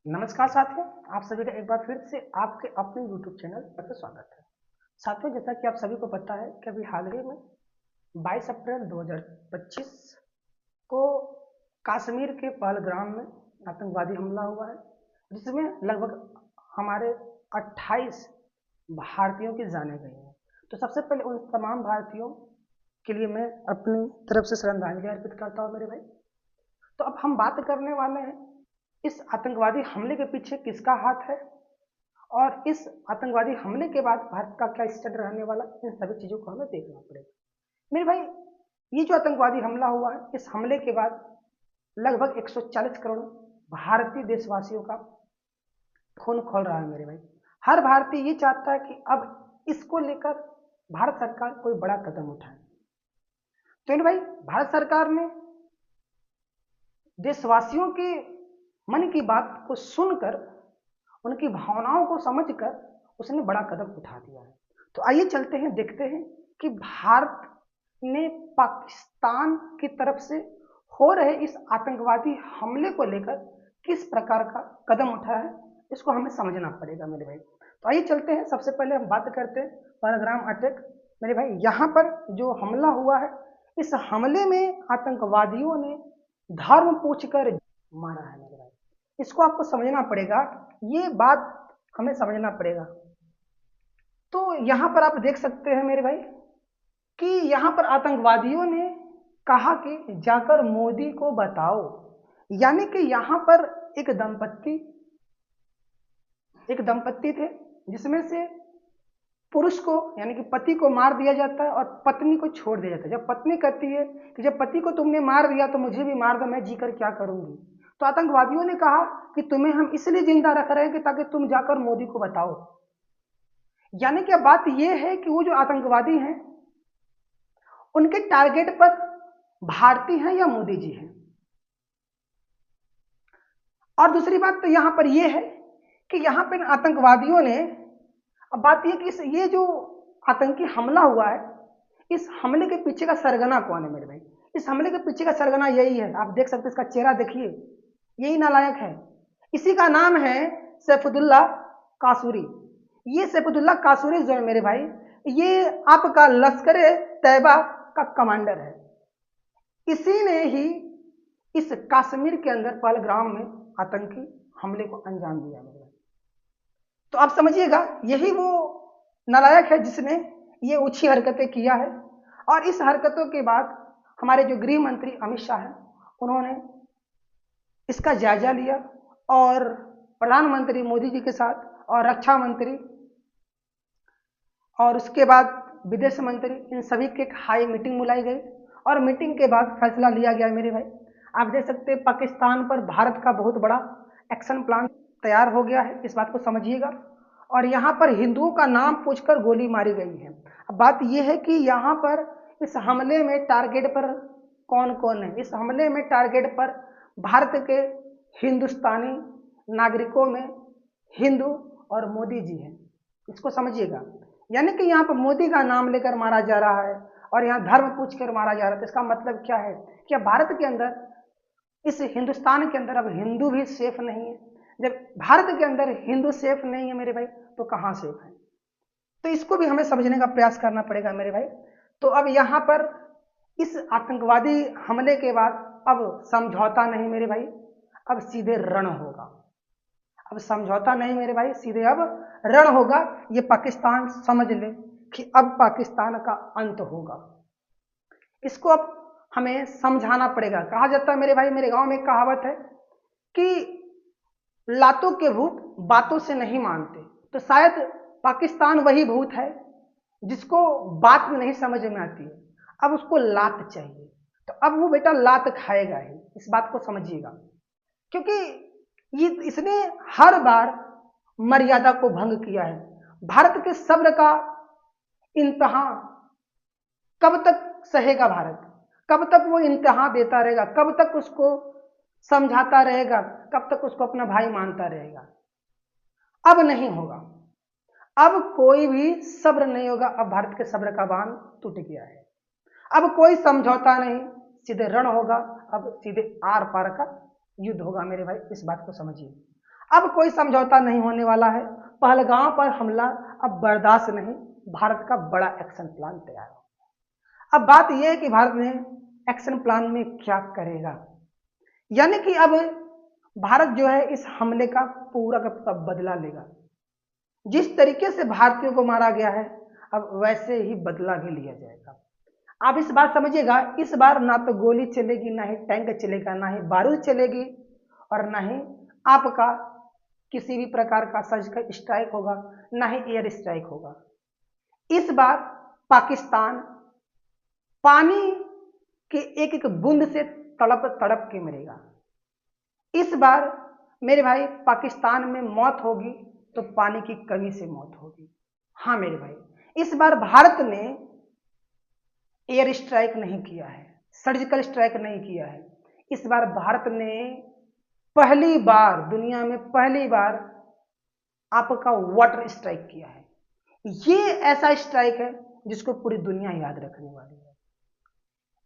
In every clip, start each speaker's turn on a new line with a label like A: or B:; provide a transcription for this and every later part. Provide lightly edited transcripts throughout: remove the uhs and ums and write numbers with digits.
A: नमस्कार साथियों, आप सभी का एक बार फिर से आपके अपने YouTube चैनल पर स्वागत है। साथियों, जैसा कि आप सभी को पता है कि अभी हाल ही में 22 अप्रैल 2025 को कश्मीर के पहलगाम में आतंकवादी हमला हुआ है, जिसमें लगभग हमारे 28 भारतीयों की जानें गई हैं। तो सबसे पहले उन तमाम भारतीयों के लिए मैं अपनी तरफ से श्रद्धांजलि अर्पित करता हूँ मेरे भाई। तो अब हम बात करने वाले हैं इस आतंकवादी हमले के पीछे किसका हाथ है और इस आतंकवादी हमले के बाद भारत का क्या स्टैंड रहने वाला, इन सभी चीजों को हमें देखना पड़ेगा मेरे भाई। ये जो आतंकवादी हमला हुआ है, इस हमले के बाद लगभग 140 करोड़ भारतीय देशवासियों का खून खोल रहा है मेरे भाई। हर भारतीय ये चाहता है कि अब इसको लेकर भारत सरकार कोई बड़ा कदम उठाए। तो मेरे भाई, भारत सरकार ने देशवासियों के मन की बात को सुनकर, उनकी भावनाओं को समझकर उसने बड़ा कदम उठा दिया है। तो आइए चलते हैं, देखते हैं कि भारत ने पाकिस्तान की तरफ से हो रहे इस आतंकवादी हमले को लेकर किस प्रकार का कदम उठाया है। इसको हमें समझना पड़ेगा मेरे भाई। तो आइए चलते हैं, सबसे पहले हम बात करते हैं पहलगाम अटैक। मेरे भाई, यहाँ पर जो हमला हुआ है, इस हमले में आतंकवादियों ने धर्म पूछकर मारा है मेरे भाई। इसको आपको समझना पड़ेगा, ये बात हमें समझना पड़ेगा। तो यहां पर आप देख सकते हैं मेरे भाई कि यहां पर आतंकवादियों ने कहा कि जाकर मोदी को बताओ। यानी कि यहां पर एक दंपत्ति थे, जिसमें से पुरुष को यानी कि पति को मार दिया जाता है और पत्नी को छोड़ दिया जाता है। जब पत्नी कहती है कि जब पति को तुमने मार दिया तो मुझे भी मार दो, मैं जीकर क्या करूंगी। तो आतंकवादियों ने कहा कि तुम्हें हम इसलिए जिंदा रख रहे हैं कि ताकि तुम जाकर मोदी को बताओ। यानी कि अब बात यह है कि वो जो आतंकवादी हैं, उनके टारगेट पर भारती हैं या मोदी जी हैं। और दूसरी बात तो यहां पर यह है कि यहां पर आतंकवादियों ने, अब बात यह कि ये जो आतंकी हमला हुआ है, इस हमले के पीछे का सरगना कौन है मेरे भाई। इस हमले के पीछे का सरगना यही है, आप देख सकते हैं, इसका चेहरा देखिए, यही नालायक है। इसी का नाम है सैफुद्दौला कासूरी। ये सैफुद्दौला कासूरी जो है मेरे भाई, ये आपका लश्कर तैयबा का कमांडर है। इसी ने ही इस कश्मीर के अंदर पहलगाम में आतंकी हमले को अंजाम दिया मेरे भाई। तो आप समझिएगा, यही वो नालायक है जिसने ये ऊंची हरकतें किया है। और इस हरकतों के बाद हमारे जो गृह मंत्री अमित शाह हैं, उन्होंने इसका जायजा लिया और प्रधानमंत्री मोदी जी के साथ और रक्षा मंत्री और उसके बाद विदेश मंत्री, इन सभी की एक हाई मीटिंग बुलाई गई और मीटिंग के बाद फैसला लिया गया मेरे भाई। आप देख सकते हैं पाकिस्तान पर भारत का बहुत बड़ा एक्शन प्लान तैयार हो गया है, इस बात को समझिएगा। और यहाँ पर हिंदुओं का नाम पूछकर गोली मारी गई है। अब बात यह है कि यहाँ पर इस हमले में टारगेट पर कौन कौन है। इस हमले में टारगेट पर भारत के हिंदुस्तानी नागरिकों में हिंदू और मोदी जी हैं, इसको समझिएगा। यानी कि यहाँ पर मोदी का नाम लेकर मारा जा रहा है और यहाँ धर्म पूछ कर मारा जा रहा है। तो इसका मतलब क्या है कि अब भारत के अंदर, इस हिंदुस्तान के अंदर अब हिंदू भी सेफ नहीं है। जब भारत के अंदर हिंदू सेफ नहीं है मेरे भाई, तो कहाँ सेफ है। तो इसको भी हमें समझने का प्रयास करना पड़ेगा मेरे भाई। तो अब यहाँ पर इस आतंकवादी हमले के बाद अब समझौता नहीं मेरे भाई, अब सीधे रण होगा। अब समझौता नहीं मेरे भाई, सीधे अब रण होगा। ये पाकिस्तान समझ ले कि अब पाकिस्तान का अंत होगा। इसको अब हमें समझाना पड़ेगा। कहा जाता है मेरे भाई, मेरे गांव में एक कहावत है कि लातों के भूत बातों से नहीं मानते। तो शायद पाकिस्तान वही भूत है जिसको बात नहीं समझ में आती है, अब उसको लात चाहिए। तो अब वो बेटा लात खाएगा ही, इस बात को समझिएगा। क्योंकि ये इसने हर बार मर्यादा को भंग किया है। भारत के सब्र का इंतहा कब तक सहेगा भारत, कब तक वो इंतहा देता रहेगा, कब तक उसको समझाता रहेगा, कब तक उसको अपना भाई मानता रहेगा। अब नहीं होगा, अब कोई भी सब्र नहीं होगा। अब भारत के सब्र का बांध टूट गया है। अब कोई समझौता नहीं, सीधे रण होगा। अब सीधे आर पार का युद्ध होगा मेरे भाई, इस बात को समझिए। अब कोई समझौता नहीं होने वाला है। पहलगाम पर हमला अब बर्दाश्त नहीं। भारत का बड़ा एक्शन प्लान तैयार हो। अब बात यह है कि भारत ने एक्शन प्लान में क्या करेगा, यानी कि अब भारत जो है इस हमले का पूरा का पूरा बदला लेगा। जिस तरीके से भारतीयों को मारा गया है अब वैसे ही बदला भी लिया जाएगा। आप इस बात समझिएगा, इस बार ना तो गोली चलेगी, ना ही टैंक चलेगा, ना ही बारूद चलेगी, और ना ही आपका किसी भी प्रकार का सर्जिकल स्ट्राइक होगा, ना ही एयर स्ट्राइक होगा। इस बार पाकिस्तान पानी के एक एक बूंद से तड़प तड़प के मरेगा। इस बार मेरे भाई पाकिस्तान में मौत होगी तो पानी की कमी से मौत होगी। हाँ मेरे भाई, इस बार भारत ने एयर स्ट्राइक नहीं किया है, सर्जिकल स्ट्राइक नहीं किया है। इस बार भारत ने पहली बार, दुनिया में पहली बार आपका वाटर स्ट्राइक किया है। ये ऐसा स्ट्राइक है जिसको पूरी दुनिया याद रखने वाली है।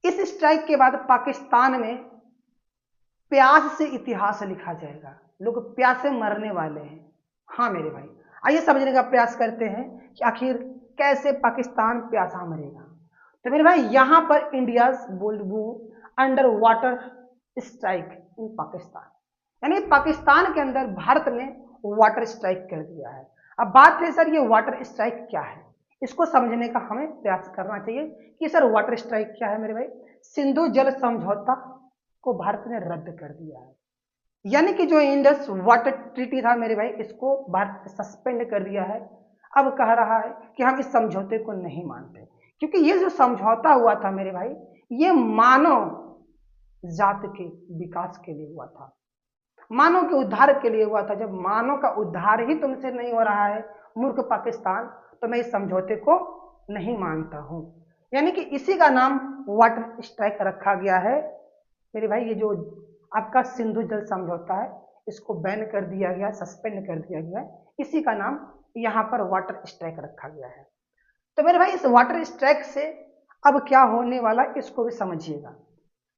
A: इस स्ट्राइक के बाद पाकिस्तान में प्यास से इतिहास लिखा जाएगा। लोग प्यासे मरने वाले हैं। हाँ मेरे भाई, आइए समझने का प्रयास करते हैं कि आखिर कैसे पाकिस्तान प्यासा मरेगा। तो मेरे भाई यहां पर India's bold move under water strike in Pakistan, यानी पाकिस्तान के अंदर भारत ने वाटर स्ट्राइक कर दिया है। अब बात है सर ये वाटर स्ट्राइक क्या है, इसको समझने का हमें प्रयास करना चाहिए कि सर वाटर स्ट्राइक क्या है। मेरे भाई सिंधु जल समझौता को भारत ने रद्द कर दिया है, यानी कि जो इंडस वाटर ट्रीटी था मेरे भाई, इसको भारत ने सस्पेंड कर दिया है। अब कह रहा है कि हम इस समझौते को नहीं मानते, क्योंकि ये जो समझौता हुआ था मेरे भाई, ये मानव जात के विकास के लिए हुआ था, मानव के उद्धार के लिए हुआ था। जब मानव का उद्धार ही तुमसे नहीं हो रहा है मूर्ख पाकिस्तान, तो मैं इस समझौते को नहीं मानता हूं। यानी कि इसी का नाम वाटर स्ट्राइक रखा गया है मेरे भाई। ये जो आपका सिंधु जल समझौता है इसको बैन कर दिया गया, सस्पेंड कर दिया गया है, इसी का नाम यहां पर वाटर स्ट्राइक रखा गया है। तो मेरे भाई इस वाटर स्ट्राइक से अब क्या होने वाला इसको भी समझिएगा।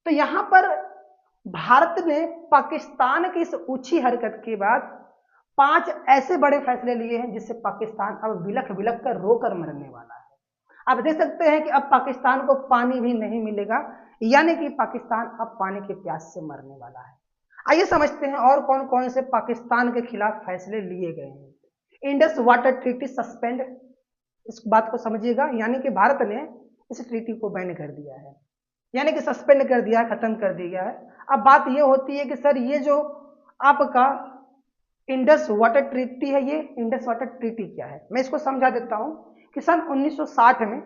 A: तो यहां पर भारत ने पाकिस्तान की इस ऊंची हरकत के बाद 5 ऐसे बड़े फैसले लिए हैं जिससे पाकिस्तान अब बिलख बिलख कर रोकर मरने वाला है। आप देख सकते हैं कि अब पाकिस्तान को पानी भी नहीं मिलेगा, यानी कि पाकिस्तान अब पानी के प्यास से मरने वाला है। आइए समझते हैं और कौन कौन से पाकिस्तान के खिलाफ फैसले लिए गए हैं। इंडस वाटर ट्रीटी सस्पेंड, इस बात को समझिएगा, यानी कि भारत ने इस ट्रीटी को बैन कर दिया है, यानी कि सस्पेंड कर दिया है, खत्म कर दिया है। अब बात यह होती है कि सर ये जो आपका इंडस वाटर ट्रीटी है, ये इंडस वाटर ट्रीटी क्या है, मैं इसको समझा देता हूं कि सन 1960 में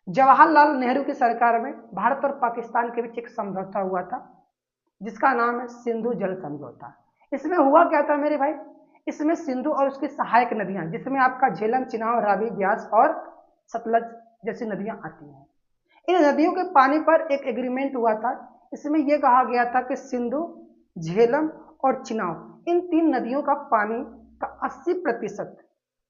A: जवाहरलाल नेहरू की सरकार में भारत और पाकिस्तान के बीच एक समझौता हुआ था जिसका नाम है सिंधु जल समझौता। इसमें हुआ क्या था मेरे भाई, इसमें सिंधु और उसकी सहायक नदियां, जिसमें आपका झेलम, चिनाब, रावी, ब्यास और सतलज जैसी नदियां आती हैं, इन नदियों के पानी पर एक एग्रीमेंट हुआ था। इसमें यह कहा गया था कि सिंधु, झेलम और चिनाब, इन 3 नदियों का पानी का 80%,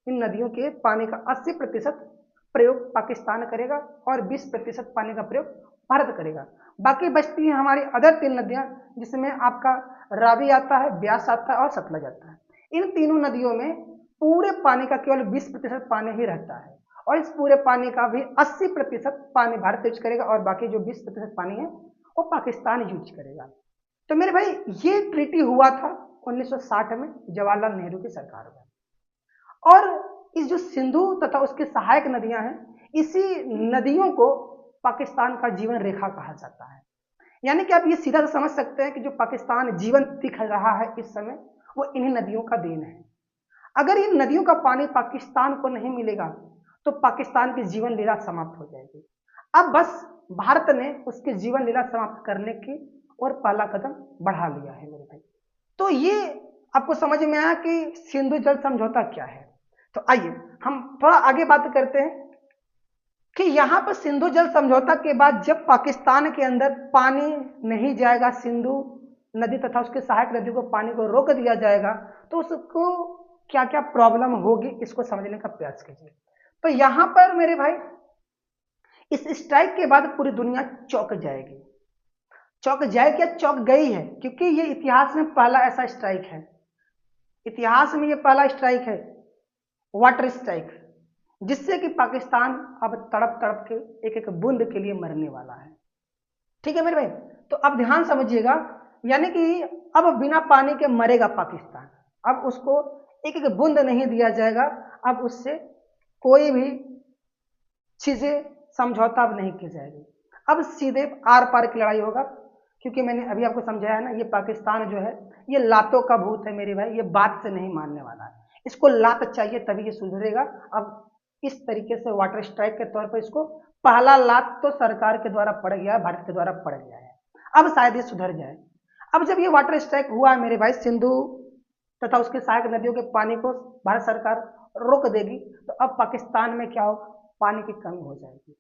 A: इन नदियों के पानी का 80% प्रयोग पाकिस्तान करेगा और 20% पानी का प्रयोग भारत करेगा। बाकी बचती हैं हमारी अदर 3 नदियां, जिसमें आपका रावी आता है, ब्यास आता है और सतलज आता है। इन तीनों नदियों में पूरे पानी का केवल 20% पानी ही रहता है, और इस पूरे पानी का भी 80% पानी भारत यूज करेगा और बाकी जो 20% पानी है वो पाकिस्तान यूज करेगा। तो मेरे भाई ये ट्रीटी हुआ था 1960 में जवाहरलाल नेहरू की सरकार में। और इस जो सिंधु तथा उसकी सहायक नदियां हैं, इसी नदियों को पाकिस्तान का जीवन रेखा कहा जाता है। यानी कि आप ये सीधा समझ सकते हैं कि जो पाकिस्तान जीवन दिख रहा है इस समय, वो इन्हीं नदियों का देन है। अगर इन नदियों का पानी पाकिस्तान को नहीं मिलेगा तो पाकिस्तान की जीवन लीला समाप्त हो जाएगी। अब बस भारत ने उसकी जीवन लीला समाप्त करने की और पहला कदम बढ़ा लिया है मेरे भाई। तो ये आपको समझ में आया कि सिंधु जल समझौता क्या है। तो आइए हम थोड़ा आगे बात करते हैं कि यहां पर सिंधु जल समझौता के बाद जब पाकिस्तान के अंदर पानी नहीं जाएगा, सिंधु नदी तथा उसके सहायक नदियों को पानी को रोक दिया जाएगा, तो उसको क्या क्या प्रॉब्लम होगी इसको समझने का प्रयास कीजिए। तो यहां पर मेरे भाई इस स्ट्राइक के बाद पूरी दुनिया चौंक जाएगी। चौंक जाए क्या, चौंक गई है, क्योंकि ये इतिहास में पहला ऐसा स्ट्राइक है इतिहास में ये पहला स्ट्राइक है, वाटर स्ट्राइक, जिससे कि पाकिस्तान अब तड़प तड़प के एक एक बूंद के लिए मरने वाला है। ठीक है मेरे भाई, तो अब ध्यान समझिएगा, यानी कि अब बिना पानी के मरेगा पाकिस्तान। अब उसको एक एक बूंद नहीं दिया जाएगा, अब उससे कोई भी चीजें समझौता अब नहीं की जाएगी, अब सीधे आर पार की लड़ाई होगा। क्योंकि मैंने अभी आपको समझाया ना, ये पाकिस्तान जो है ये लातों का भूत है मेरे भाई, ये बात से नहीं मानने वाला है, इसको लात चाहिए तभी ये सुधरेगा। अब इस तरीके से वाटर स्ट्राइक के तौर पर इसको पहला लात तो सरकार के द्वारा पड़ गया, भारत के द्वारा पड़ गया है, अब शायद ये सुधर जाए। अब जब ये वाटर स्ट्राइक हुआ है मेरे भाई, सिंधु तथा उसके सहायक नदियों के पानी को भारत सरकार रोक देगी, तो अब पाकिस्तान में क्या होगा, पानी की कमी हो जाएगी,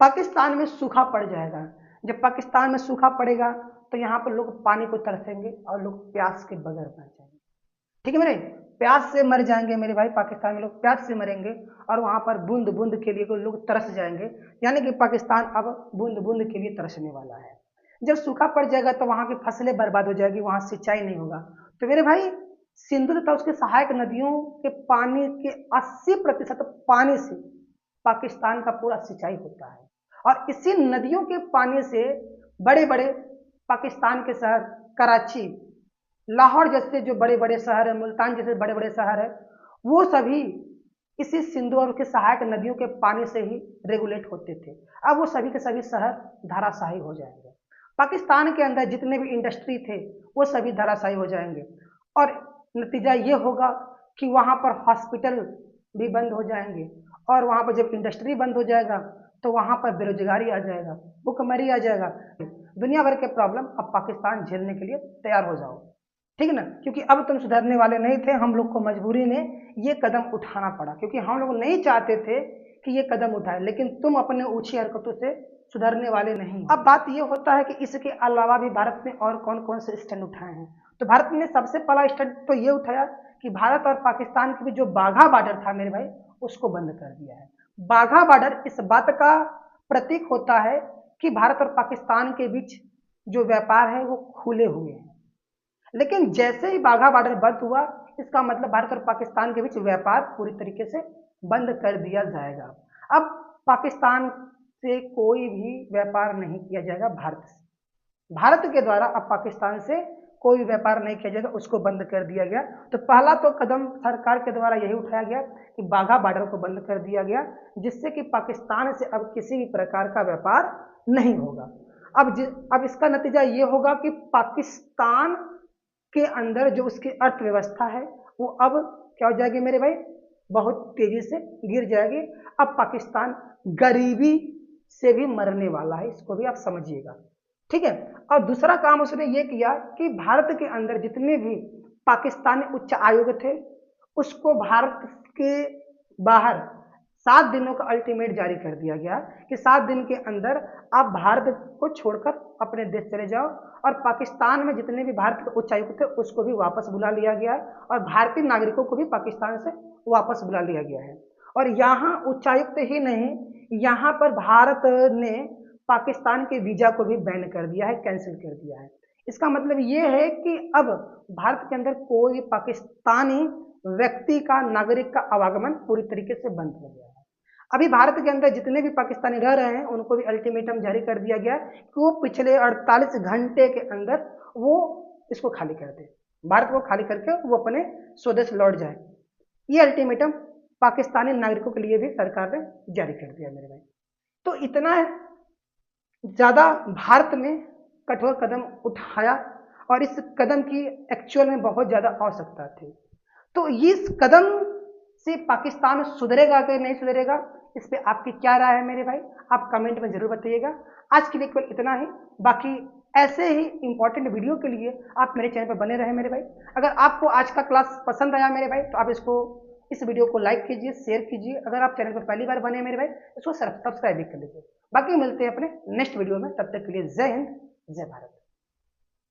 A: पाकिस्तान में सूखा पड़ जाएगा। जब पाकिस्तान में सूखा पड़ेगा तो यहाँ पर लोग पानी को तरसेंगे और लोग प्यास के बगैर मर जाएंगे। ठीक है मेरे, प्यास से मर जाएंगे मेरे भाई, पाकिस्तान में लोग प्यास से मरेंगे और वहां पर बूंद बूंद के लिए लोग तरस जाएंगे, यानी कि पाकिस्तान अब बूंद बूंद के लिए तरसने वाला है। जब सूखा पड़ जाएगा तो वहां की फसलें बर्बाद हो जाएगी, वहां सिंचाई नहीं होगा। तो मेरे भाई, सिंधु तथा उसके सहायक नदियों के पानी के 80% पानी से पाकिस्तान का पूरा सिंचाई होता है, और इसी नदियों के पानी से बड़े बड़े पाकिस्तान के शहर, कराची, लाहौर जैसे जो बड़े बड़े शहर है, मुल्तान जैसे बड़े बड़े शहर है, वो सभी इसी सिंधु और उसके सहायक नदियों के पानी से ही रेगुलेट होते थे। अब वो सभी के सभी शहर धराशायी हो जाएंगे, पाकिस्तान के अंदर जितने भी इंडस्ट्री थे वो सभी धराशायी हो जाएंगे, और नतीजा ये होगा कि वहां पर हॉस्पिटल भी बंद हो जाएंगे, और वहां पर जब इंडस्ट्री बंद हो जाएगा तो वहां पर बेरोजगारी आ जाएगा, भुखमरी आ जाएगा, दुनिया भर के प्रॉब्लम अब पाकिस्तान झेलने के लिए तैयार हो जाओ। ठीक है ना, क्योंकि अब तुम सुधरने वाले नहीं थे, हम लोग को मजबूरी में ये कदम उठाना पड़ा, क्योंकि हम लोग नहीं चाहते थे कि ये कदम उठाए, लेकिन तुम अपने ऊंची हरकतों से सुधरने वाले नहीं। अब बात ये होता है कि इसके अलावा भी भारत ने और कौन कौन से स्टैंड उठाए हैं। तो भारत ने सबसे पहला स्टैंड तो ये उठाया कि भारत और पाकिस्तान के बीच जो बाघा बॉर्डर था मेरे भाई, उसको बंद कर दिया है। बाघा बॉर्डर इस बात का प्रतीक होता है कि भारत और पाकिस्तान के बीच जो व्यापार है वो खुले हुए हैं, लेकिन जैसे ही बाघा बॉर्डर बंद हुआ, इसका मतलब भारत और पाकिस्तान के बीच व्यापार पूरी तरीके से बंद कर दिया जाएगा। अब पाकिस्तान से कोई भी व्यापार नहीं किया जाएगा भारत से, भारत के द्वारा अब पाकिस्तान से कोई भी व्यापार नहीं किया जाएगा, उसको बंद कर दिया गया। तो पहला तो कदम सरकार के द्वारा यही उठाया गया कि बाघा बॉर्डर को बंद कर दिया गया, जिससे कि पाकिस्तान से अब किसी भी प्रकार का व्यापार नहीं होगा। अब इसका नतीजा ये होगा कि पाकिस्तान के अंदर जो उसकी अर्थव्यवस्था है वो अब क्या हो जाएगी मेरे भाई, बहुत तेजी से गिर जाएगी। अब पाकिस्तान गरीबी से भी मरने वाला है, इसको भी आप समझिएगा। ठीक है, और दूसरा काम उसने ये किया कि भारत के अंदर जितने भी पाकिस्तानी उच्च आयोग थे उसको भारत के बाहर 7 दिनों का अल्टीमेट जारी कर दिया गया कि 7 दिन के अंदर आप भारत को छोड़कर अपने देश चले जाओ, और पाकिस्तान में जितने भी भारत के उच्चायुक्त थे उसको भी वापस बुला लिया गया है, और भारतीय नागरिकों को भी पाकिस्तान से वापस बुला लिया गया है। और यहाँ उच्चायुक्त ही नहीं, यहाँ पर भारत ने पाकिस्तान के वीजा को भी बैन कर दिया है, कैंसिल कर दिया है। इसका मतलब ये है कि अब भारत के अंदर कोई पाकिस्तानी व्यक्ति का, नागरिक का आवागमन पूरी तरीके से बंद हो गया है। अभी भारत के अंदर जितने भी पाकिस्तानी रह रहे हैं उनको भी अल्टीमेटम जारी कर दिया गया कि वो पिछले 48 घंटे के अंदर वो इसको खाली कर दे, भारत को खाली करके वो अपने स्वदेश लौट जाए। ये अल्टीमेटम पाकिस्तानी नागरिकों के लिए भी सरकार ने जारी कर दिया मेरे भाई। तो इतना ज्यादा भारत ने कठोर कदम उठाया, और इस कदम की एक्चुअल में बहुत ज्यादा आवश्यकता थी। तो इस कदम से पाकिस्तान सुधरेगा कि नहीं सुधरेगा, इस पे आपकी क्या राय है मेरे भाई, आप कमेंट में जरूर बताइएगा। आज के लिए केवल इतना ही, बाकी ऐसे ही इंपॉर्टेंट वीडियो के लिए आप मेरे चैनल पर बने रहे मेरे भाई। अगर आपको आज का क्लास पसंद आया मेरे भाई तो आप इस वीडियो को लाइक कीजिए, शेयर कीजिए। अगर आप चैनल पर पहली बार बने मेरे भाई इसको सब्सक्राइब भी कर लीजिए। बाकी मिलते हैं अपने नेक्स्ट वीडियो में, तब तक के लिए जय हिंद, जय भारत।